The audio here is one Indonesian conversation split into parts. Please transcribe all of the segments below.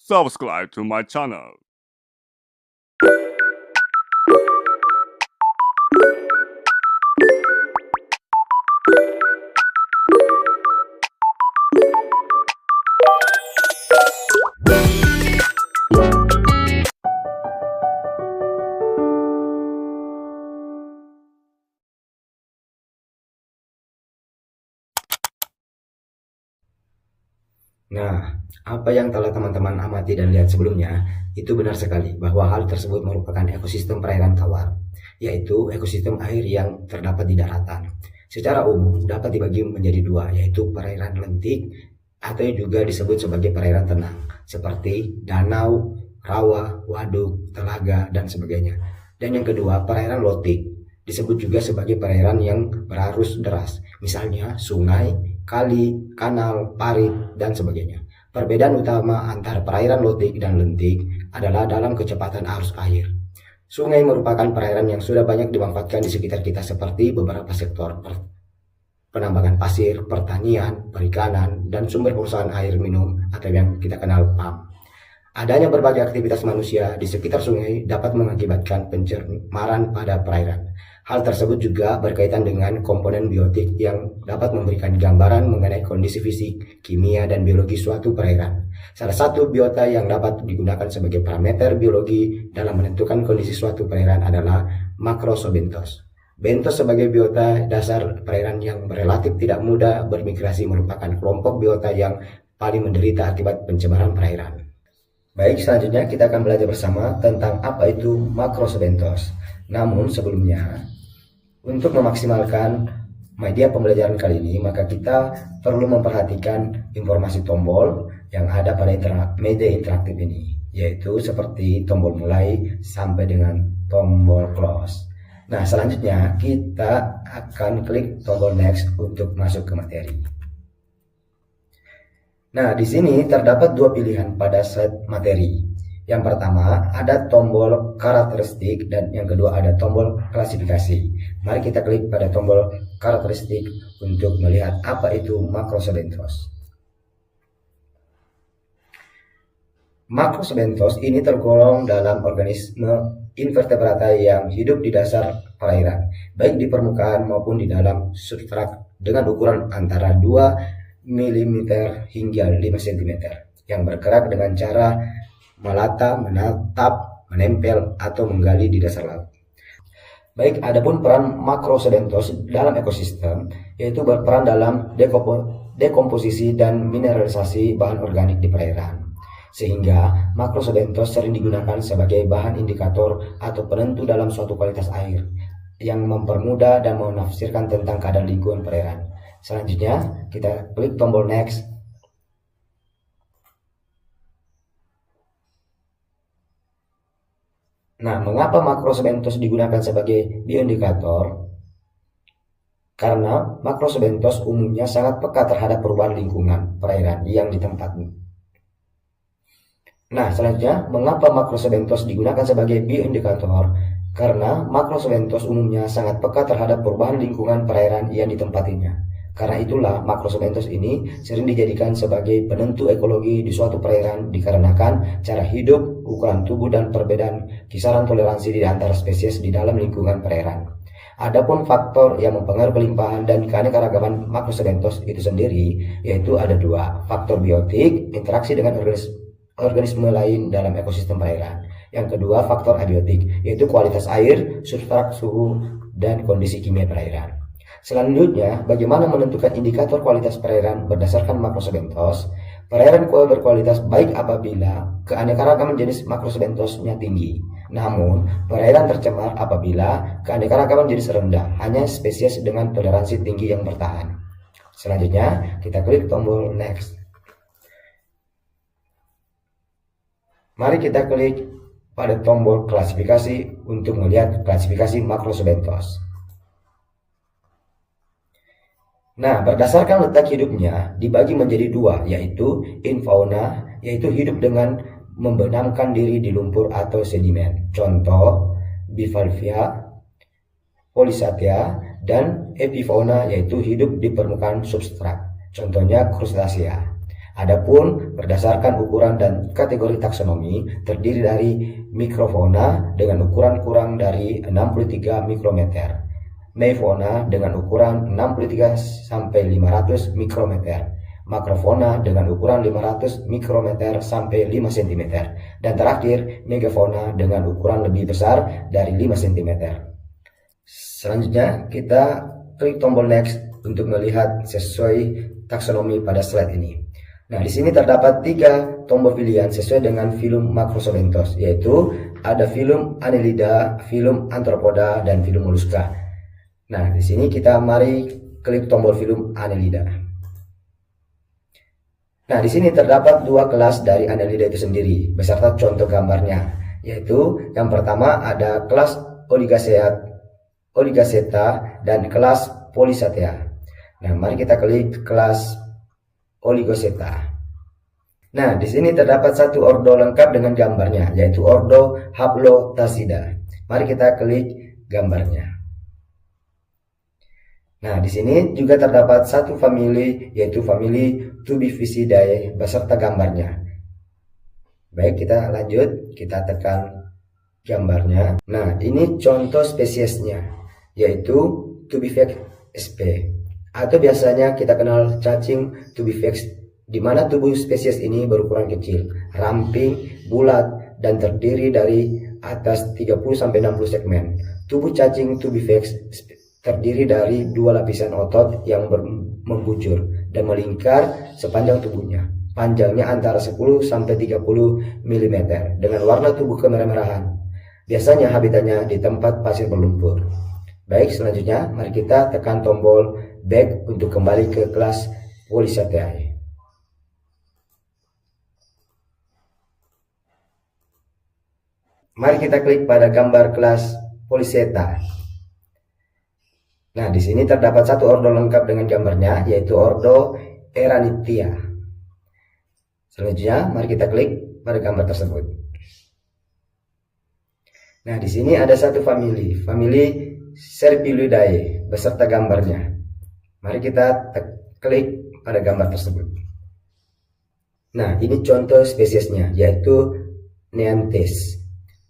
subscribe to my channel. Nah, apa yang telah teman-teman amati dan lihat sebelumnya, itu benar sekali bahwa hal tersebut merupakan ekosistem perairan tawar, yaitu ekosistem air yang terdapat di daratan. Secara umum dapat dibagi menjadi dua, yaitu perairan lentik atau juga disebut sebagai perairan tenang, seperti danau, rawa, waduk, telaga, dan sebagainya. Dan yang kedua, perairan lotik, disebut juga sebagai perairan yang berarus deras, misalnya sungai, kali, kanal, parit, dan sebagainya. Perbedaan utama antara perairan lotik dan lentik adalah dalam kecepatan arus air. Sungai merupakan perairan yang sudah banyak dimanfaatkan di sekitar kita seperti beberapa sektor penambangan pasir, pertanian, perikanan, dan sumber perusahaan air minum atau yang kita kenal PAM. Adanya berbagai aktivitas manusia di sekitar sungai dapat mengakibatkan pencemaran pada perairan. Hal tersebut juga berkaitan dengan komponen biotik yang dapat memberikan gambaran mengenai kondisi fisik, kimia, dan biologi suatu perairan. Salah satu biota yang dapat digunakan sebagai parameter biologi dalam menentukan kondisi suatu perairan adalah makrosobentos. Bentos sebagai biota dasar perairan yang relatif tidak mudah bermigrasi merupakan kelompok biota yang paling menderita akibat pencemaran perairan. Baik, selanjutnya kita akan belajar bersama tentang apa itu makrosebentos. Namun sebelumnya, untuk memaksimalkan media pembelajaran kali ini, maka kita perlu memperhatikan informasi tombol yang ada pada media interaktif ini, yaitu seperti tombol mulai sampai dengan tombol close. Nah, selanjutnya kita akan klik tombol next untuk masuk ke materi. Nah, di sini terdapat dua pilihan pada slide materi. Yang pertama ada tombol karakteristik dan yang kedua ada tombol klasifikasi. Mari kita klik pada tombol karakteristik untuk melihat apa itu makrosebentos. Makrosebentos ini tergolong dalam organisme invertebrata yang hidup di dasar perairan, baik di permukaan maupun di dalam substrat dengan ukuran antara 2 mm hingga 5 cm yang bergerak dengan cara melata, menatap, menempel, atau menggali di dasar laut. Baik, adapun peran makrosebentos dalam ekosistem yaitu berperan dalam dekomposisi dan mineralisasi bahan organik di perairan. Sehingga makrosebentos sering digunakan sebagai bahan indikator atau penentu dalam suatu kualitas air yang mempermudah dan menafsirkan tentang keadaan lingkungan perairan. Selanjutnya, kita klik tombol next. Nah, mengapa makrosebentos digunakan sebagai bioindikator? Karena makrosebentos umumnya sangat peka terhadap perubahan lingkungan perairan yang ditempati. Nah, selanjutnya, mengapa makrosebentos digunakan sebagai bioindikator? Karena makrosebentos umumnya sangat peka terhadap perubahan lingkungan perairan yang ditempatinya. Karena itulah makrosebentos ini sering dijadikan sebagai penentu ekologi di suatu perairan dikarenakan cara hidup, ukuran tubuh, dan perbedaan kisaran toleransi di antara spesies di dalam lingkungan perairan. Adapun faktor yang mempengaruhi kelimpahan dan keanekaragaman makrosebentos itu sendiri yaitu ada dua, faktor biotik, interaksi dengan organisme lain dalam ekosistem perairan. Yang kedua, faktor abiotik, yaitu kualitas air, substrat, suhu, dan kondisi kimia perairan. Selanjutnya, bagaimana menentukan indikator kualitas perairan berdasarkan makrosebentos? Perairan berkualitas baik apabila keanekaragaman jenis makrosebentosnya tinggi. Namun, perairan tercemar apabila keanekaragaman jenis rendah, hanya spesies dengan toleransi tinggi yang bertahan. Selanjutnya, kita klik tombol next. Mari kita klik pada tombol klasifikasi untuk melihat klasifikasi makrosebentos. Nah, berdasarkan letak hidupnya dibagi menjadi dua, yaitu infauna, yaitu hidup dengan membenamkan diri di lumpur atau sedimen. Contoh, bivalvia, polychaeta, dan epifauna, yaitu hidup di permukaan substrat. Contohnya, crustacea. Adapun berdasarkan ukuran dan kategori taksonomi terdiri dari mikrofauna dengan ukuran kurang dari 63 mikrometer, megafauna dengan ukuran 63 sampai 500 mikrometer, makrofauna dengan ukuran 500 mikrometer sampai 5 cm, dan terakhir megafauna dengan ukuran lebih besar dari 5 cm. Selanjutnya kita klik tombol next untuk melihat sesuai taksonomi pada slide ini. Nah, di sini terdapat 3 tombol pilihan sesuai dengan filum Macroscobenthos, yaitu ada filum Annelida, filum Arthropoda, dan filum Mollusca. Nah, di sini kita mari klik tombol filum Annelida. Nah, di sini terdapat 2 kelas dari Annelida itu sendiri, beserta contoh gambarnya, yaitu yang pertama ada kelas Oligaceta dan kelas Polysatea. Nah, mari kita klik kelas Oligoceta. Nah, di sini terdapat satu ordo lengkap dengan gambarnya, yaitu ordo Haplotacida. Mari kita klik gambarnya. Nah, di sini juga terdapat satu famili, yaitu famili Tubifisidae beserta gambarnya. Baik, kita lanjut, kita tekan gambarnya. Nah, ini contoh spesiesnya, yaitu Tubifex sp, atau biasanya kita kenal cacing Tubifex, di mana tubuh spesies ini berukuran kecil, ramping, bulat, dan terdiri dari atas 30-60 segmen. Tubuh cacing Tubifex terdiri dari 2 lapisan otot yang membujur dan melingkar sepanjang tubuhnya. Panjangnya antara 10-30 mm dengan warna tubuh kemerah-merahan. Biasanya habitatnya di tempat pasir berlumpur. Baik, selanjutnya mari kita tekan tombol back untuk kembali ke kelas Polysaceae. Mari kita klik pada gambar kelas Polychaeta. Nah, di sini terdapat satu ordo lengkap dengan gambarnya, yaitu ordo Eranitia. Selanjutnya, mari kita klik pada gambar tersebut. Nah, di sini ada satu famili Serpylidae beserta gambarnya. Mari kita klik pada gambar tersebut. Nah, ini contoh spesiesnya, yaitu Neanthes.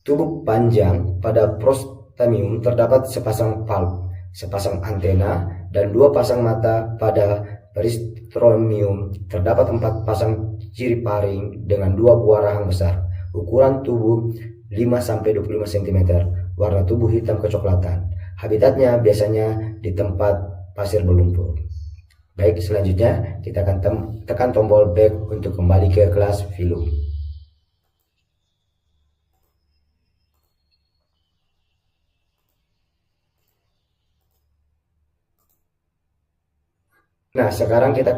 Tubuh panjang pada prostamium terdapat sepasang palp, sepasang antena, dan 2 pasang mata. Pada peristromium terdapat 4 pasang ciri-paring dengan 2 buah rahang besar. Ukuran tubuh 5-25 cm, warna tubuh hitam kecoklatan. Habitatnya biasanya di tempat pasir berlumpur. Baik, selanjutnya kita akan tekan tombol back untuk kembali ke kelas filum. Nah, sekarang kita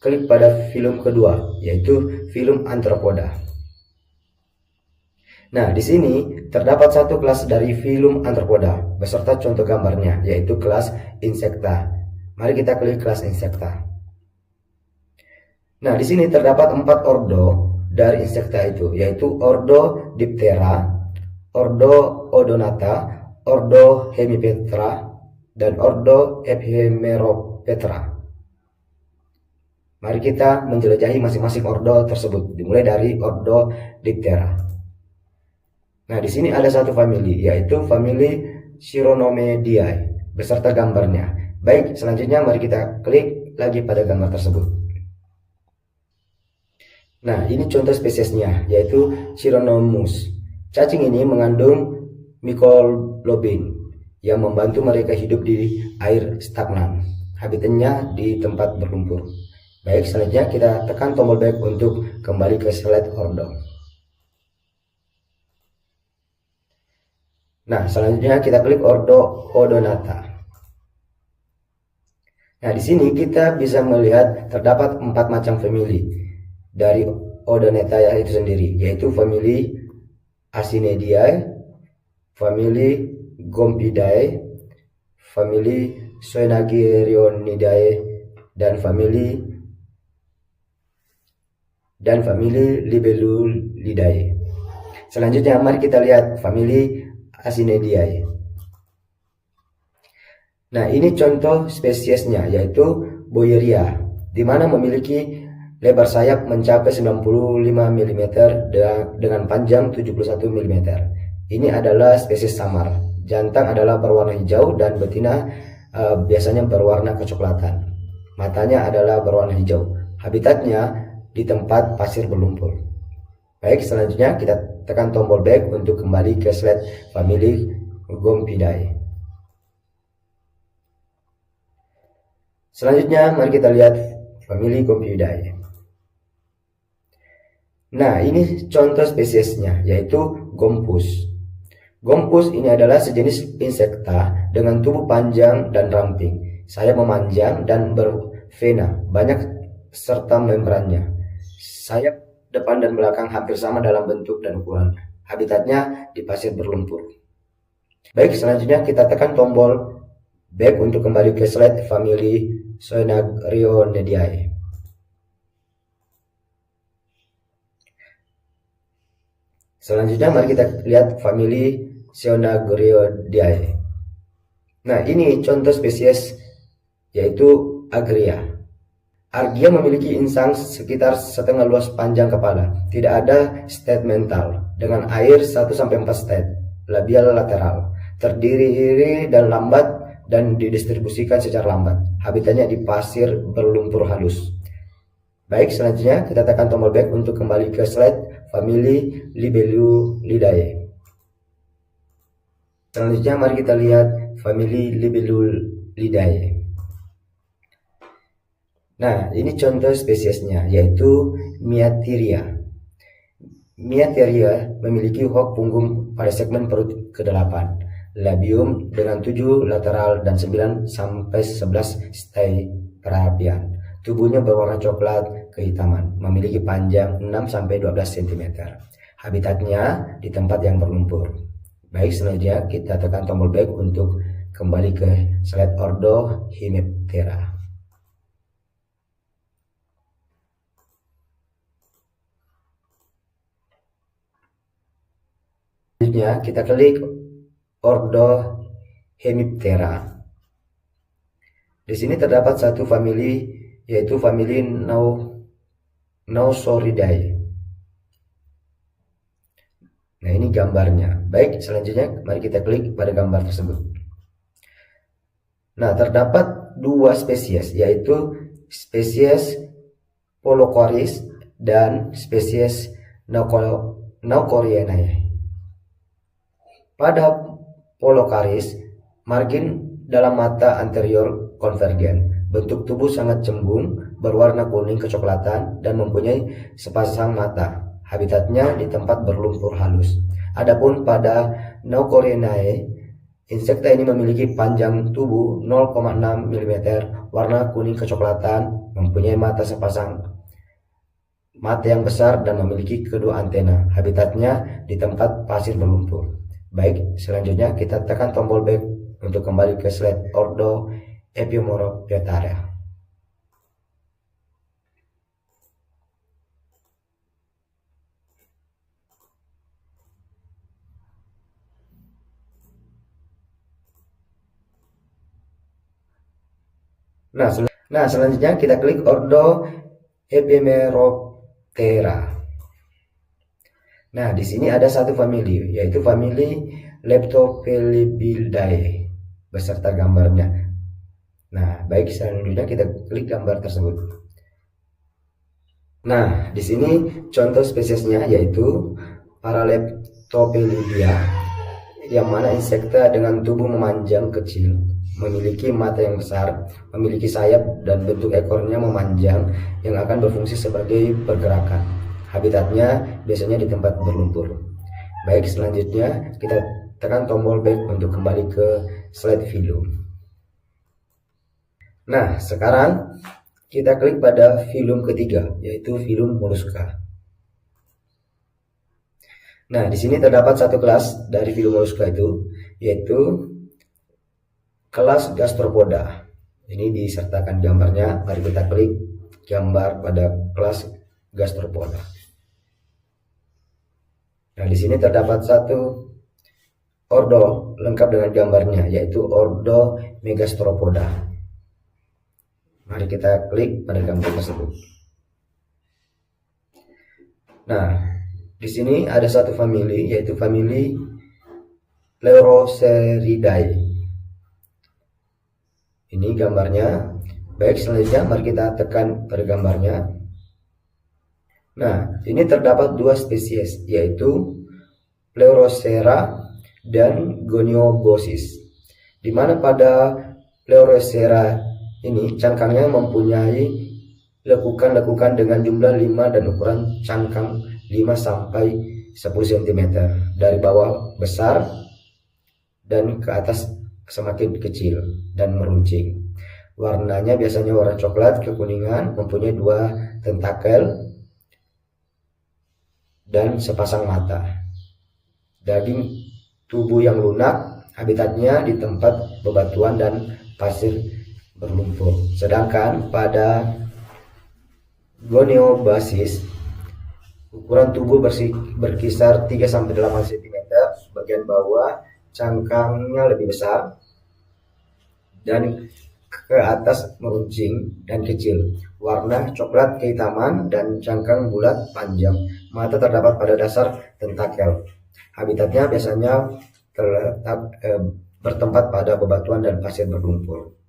klik pada filum kedua, yaitu filum Arthropoda. Nah, di sini terdapat satu kelas dari filum Arthropoda beserta contoh gambarnya, yaitu kelas Insecta. Mari kita klik kelas Insecta. Nah, di sini terdapat 4 ordo dari Insecta itu, yaitu ordo Diptera, ordo Odonata, ordo Hemipetra, dan ordo Ephemeropetra. Mari kita menjelajahi masing-masing ordo tersebut, dimulai dari ordo Diptera. Nah, di sini ada satu famili, yaitu famili Chironomeidae beserta gambarnya. Baik, selanjutnya mari kita klik lagi pada gambar tersebut. Nah, ini contoh spesiesnya, yaitu Chironomus. Cacing ini mengandung mikoglobin yang membantu mereka hidup di air stagnan. Habitatnya di tempat berlumpur. Baik, selanjutnya kita tekan tombol back untuk kembali ke slide ordo. Nah, selanjutnya kita klik ordo Odonata. Nah, di sini kita bisa melihat terdapat 4 macam famili dari Odonata itu sendiri, yaitu famili Acineidae, famili Gompidae, famili Soenagyrionidae, dan famili Libellulidae. Selanjutnya mari kita lihat famili Acineidae. Nah, ini contoh spesiesnya, yaitu Boyeria, di mana memiliki Lebar sayap mencapai 95 mm dengan panjang 71 mm. Ini adalah spesies samar. Jantan adalah berwarna hijau dan betina biasanya berwarna kecoklatan. Matanya adalah berwarna hijau. Habitatnya di tempat pasir berlumpur. Baik, selanjutnya kita tekan tombol back untuk kembali ke slide family Gomphidae. Selanjutnya mari kita lihat family Gomphidae. Nah, ini contoh spesiesnya, yaitu Gompus. Gompus ini adalah sejenis insekta dengan tubuh panjang dan ramping, sayap memanjang dan bervena banyak serta membrannya. Sayap depan dan belakang hampir sama dalam bentuk dan ukurannya. Habitatnya di pasir berlumpur. Baik, selanjutnya kita tekan tombol back untuk kembali ke slide family Zoenagrioneidae. Selanjutnya mari kita lihat family Zoenagrioneidae. Nah, ini contoh spesies yaitu Argyria. Argyria memiliki insang sekitar setengah luas panjang kepala. Tidak ada state mental dengan air 1-4 state labial lateral. Terdiri dan lambat dan didistribusikan secara lambat. Habitatnya di pasir berlumpur halus. Baik, selanjutnya kita tekan tombol back untuk kembali ke slide family Libellulidae. Selanjutnya mari kita lihat family Libellulidae. Nah, ini contoh spesiesnya yaitu Myatheria. Myatheria memiliki hook punggung pada segmen perut ke-8, labium dengan 7 lateral dan 9-11 stay perapian. Tubuhnya berwarna coklat kehitaman, memiliki panjang 6-12 cm. Habitatnya di tempat yang berlumpur. Baik, selanjutnya kita tekan tombol back untuk kembali ke slide ordo Hemiptera. Selanjutnya kita klik ordo Hemiptera. Di sini terdapat satu famili yaitu famili Nausoridae. Nah, ini gambarnya. Baik, selanjutnya mari kita klik pada gambar tersebut. Nah, terdapat dua spesies yaitu spesies Polocoris dan spesies Naucorienae. Pada Polocaris, margin dalam mata anterior konvergen, bentuk tubuh sangat cembung, berwarna kuning kecoklatan dan mempunyai sepasang mata. Habitatnya di tempat berlumpur halus. Adapun pada Naucorienae, insekta ini memiliki panjang tubuh 0,6 mm, warna kuning kecoklatan, mempunyai mata sepasang mata yang besar dan memiliki kedua antena. Habitatnya di tempat pasir berlumpur. Baik, selanjutnya kita tekan tombol back untuk kembali ke slide ordo Epiomorphetarea. Nah, selanjutnya kita klik ordo Epimeroptera. Nah, di sini ada satu famili, yaitu famili Leptopelibeldae beserta gambarnya. Nah, baik, selanjutnya kita klik gambar tersebut. Nah, di sini contoh spesiesnya yaitu Paraleptopelibia, yang mana insekta dengan tubuh memanjang kecil, memiliki mata yang besar, memiliki sayap dan bentuk ekornya memanjang yang akan berfungsi sebagai pergerakan. Habitatnya biasanya di tempat berlumpur. Baik, selanjutnya kita tekan tombol back untuk kembali ke slide film. Nah, sekarang kita klik pada film ketiga, yaitu film Mollusca. Nah, di sini terdapat satu kelas dari film Mollusca itu, yaitu kelas Gastropoda. Ini disertakan gambarnya. Mari kita klik gambar pada kelas Gastropoda. Nah, di sini terdapat satu ordo lengkap dengan gambarnya, yaitu ordo Megastropoda. Mari kita klik pada gambar tersebut. Nah, di sini ada satu famili, yaitu famili Pleurotheriidae. Ini gambarnya. Baik, selanjutnya mari kita tekan pada gambarnya. Nah, ini terdapat dua spesies, yaitu Pleurothera dan Goniobosis. Di mana pada Pleurothera ini cangkangnya mempunyai lekukan-lekukan dengan jumlah 5 dan ukuran cangkang 5 sampai 10 cm. Dari bawah besar dan ke atas semakin kecil dan meruncing. Warnanya biasanya warna coklat kekuningan, mempunyai 2 tentakel dan sepasang mata. Daging tubuh yang lunak, habitatnya di tempat bebatuan dan pasir berlumpur. Sedangkan pada Goniobosis, ukuran tubuh berkisar 3-8 cm, bagian bawah cangkangnya lebih besar dan ke atas meruncing dan kecil. Warna coklat kehitaman dan cangkang bulat panjang. Mata terdapat pada dasar tentakel. Habitatnya biasanya bertempat pada bebatuan dan pasir berlumpur.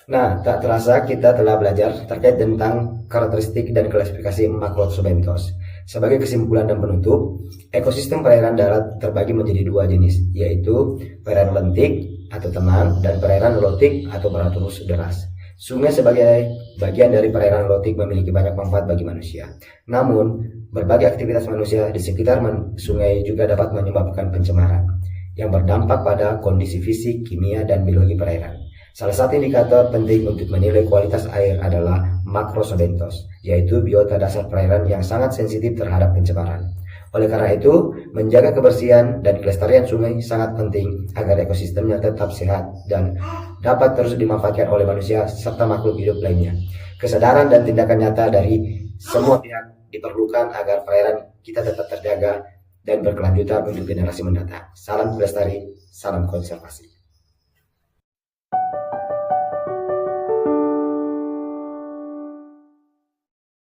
Nah, tak terasa kita telah belajar terkait tentang karakteristik dan klasifikasi Macrotzobenthos. Sebagai kesimpulan dan penutup, ekosistem perairan darat terbagi menjadi 2 jenis, yaitu perairan lentik atau tenang dan perairan lotik atau beraturus deras. Sungai sebagai bagian dari perairan lotik memiliki banyak manfaat bagi manusia. Namun, berbagai aktivitas manusia di sekitar sungai juga dapat menyebabkan pencemaran yang berdampak pada kondisi fisik, kimia, dan biologi perairan. Salah satu indikator penting untuk menilai kualitas air adalah Macrotzobenthos, yaitu biota dasar perairan yang sangat sensitif terhadap pencemaran. Oleh karena itu, menjaga kebersihan dan kelestarian sungai sangat penting agar ekosistemnya tetap sehat dan dapat terus dimanfaatkan oleh manusia serta makhluk hidup lainnya. Kesadaran dan tindakan nyata dari semua pihak diperlukan agar perairan kita tetap terjaga dan berkelanjutan untuk generasi mendatang. Salam pelestari, salam konservasi.